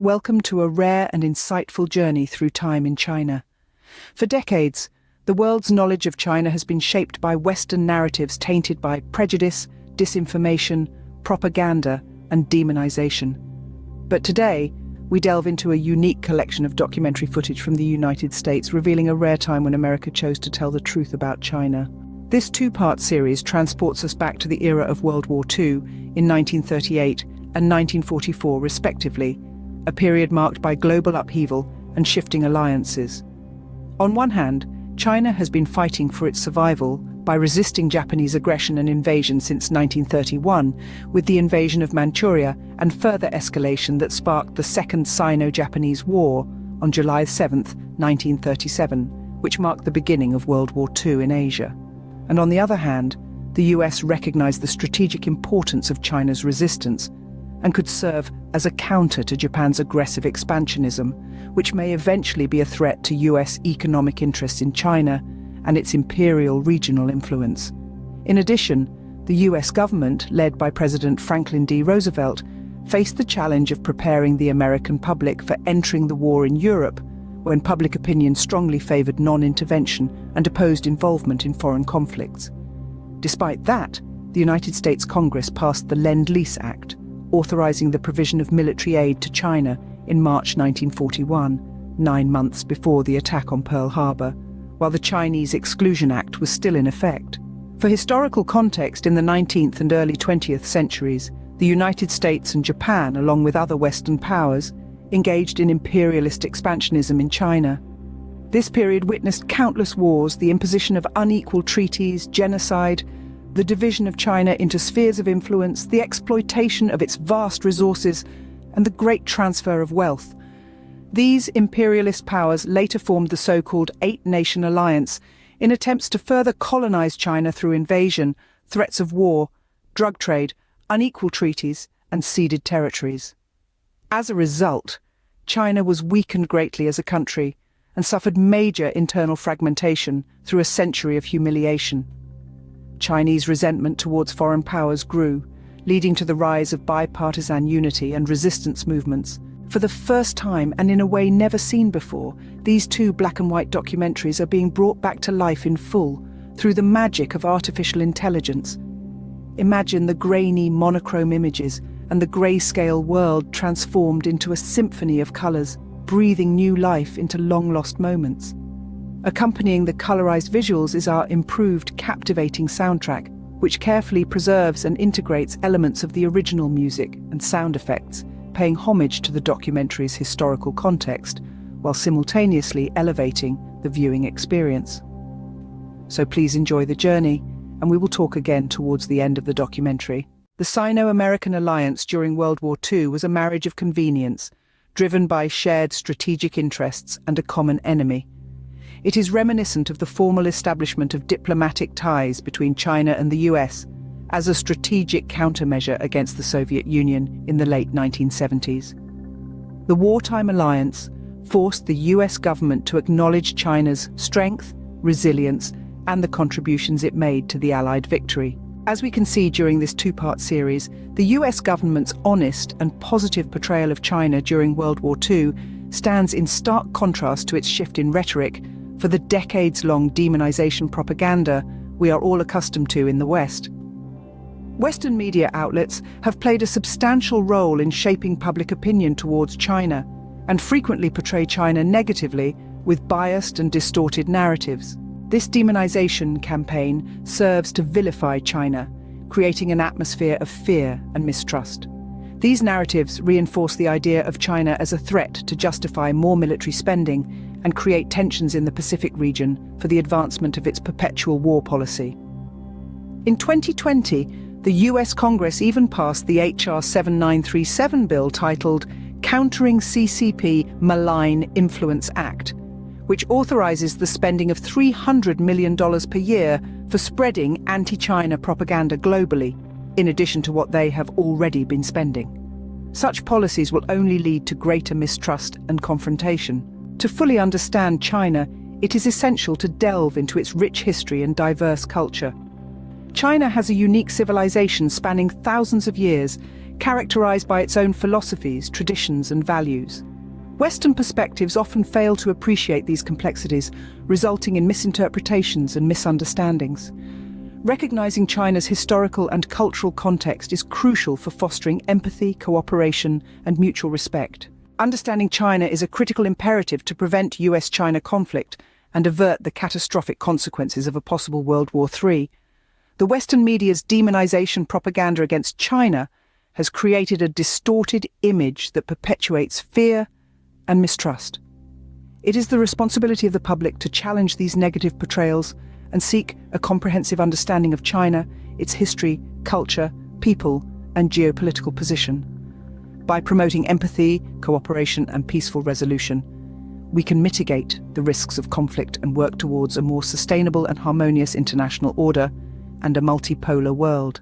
welcome to a rare and insightful journey through time in China. For decades, the world's knowledge of China has been shaped by Western narratives tainted by prejudice, disinformation, propaganda, and demonization. But today, we delve into a unique collection of documentary footage from the United States, revealing a rare time when America chose to tell the truth about China. This two-part series transports us back to the era of World War II in 1938 and 1944 respectively, a period marked by global upheaval and shifting alliances. On one hand, China has been fighting for its survival by resisting Japanese aggression and invasion since 1931, with the invasion of Manchuria and further escalation that sparked the Second Sino-Japanese War on July 7, 1937, which marked the beginning of World War II in Asia. And on the other hand, the US recognized the strategic importance of China's resistance and could serve as a counter to Japan's aggressive expansionism, which may eventually be a threat to US economic interests in China and its imperial regional influence. In addition, the US government, led by President Franklin D. Roosevelt, faced the challenge of preparing the American public for entering the war in Europe, when public opinion strongly favored non-intervention and opposed involvement in foreign conflicts. Despite that, the United States Congress passed the Lend-Lease Act, authorizing the provision of military aid to China in March 1941, 9 months before the attack on Pearl Harbor, while the Chinese Exclusion Act was still in effect. For historical context, in the 19th and early 20th centuries, the United States and Japan, along with other Western powers, engaged in imperialist expansionism in China. This period witnessed countless wars, the imposition of unequal treaties, genocide, the division of China into spheres of influence, the exploitation of its vast resources, and the great transfer of wealth. These imperialist powers later formed the so-called Eight-Nation Alliance in attempts to further colonize China through invasion, threats of war, drug trade, unequal treaties, and ceded territories. As a result, China was weakened greatly as a country and suffered major internal fragmentation through a century of humiliation. Chinese resentment towards foreign powers grew, leading to the rise of bipartisan unity and resistance movements. For the first time, and in a way never seen before, these two black-and-white documentaries are being brought back to life in full through the magic of artificial intelligence. Imagine the grainy, monochrome images and the grayscale world transformed into a symphony of colors, breathing new life into long-lost moments. Accompanying the colorized visuals is our improved, captivating soundtrack, which carefully preserves and integrates elements of the original music and sound effects, paying homage to the documentary's historical context, while simultaneously elevating the viewing experience. So please enjoy the journey, and we will talk again towards the end of the documentary. The Sino-American alliance during World War II was a marriage of convenience, driven by shared strategic interests and a common enemy. It is reminiscent of the formal establishment of diplomatic ties between China and the US as a strategic countermeasure against the Soviet Union in the late 1970s. The wartime alliance forced the US government to acknowledge China's strength, resilience, and the contributions it made to the Allied victory. As we can see during this two-part series, the US government's honest and positive portrayal of China during World War II stands in stark contrast to its shift in rhetoric for the decades-long demonization propaganda we are all accustomed to in the West. Western media outlets have played a substantial role in shaping public opinion towards China and frequently portray China negatively with biased and distorted narratives. This demonization campaign serves to vilify China, creating an atmosphere of fear and mistrust. These narratives reinforce the idea of China as a threat to justify more military spending and create tensions in the Pacific region for the advancement of its perpetual war policy. In 2020, the US Congress even passed the H.R. 7937 bill titled Countering CCP Malign Influence Act, which authorizes the spending of $300 million per year for spreading anti-China propaganda globally, in addition to what they have already been spending. Such policies will only lead to greater mistrust and confrontation. To fully understand China, it is essential to delve into its rich history and diverse culture. China has a unique civilization spanning thousands of years, characterized by its own philosophies, traditions, and values. Western perspectives often fail to appreciate these complexities, resulting in misinterpretations and misunderstandings. Recognizing China's historical and cultural context is crucial for fostering empathy, cooperation, and mutual respect. Understanding China is a critical imperative to prevent US-China conflict and avert the catastrophic consequences of a possible World War III. The Western media's demonization propaganda against China has created a distorted image that perpetuates fear and mistrust. It is the responsibility of the public to challenge these negative portrayals and seek a comprehensive understanding of China, its history, culture, people, and geopolitical position. By promoting empathy, cooperation, and peaceful resolution, we can mitigate the risks of conflict and work towards a more sustainable and harmonious international order and a multipolar world.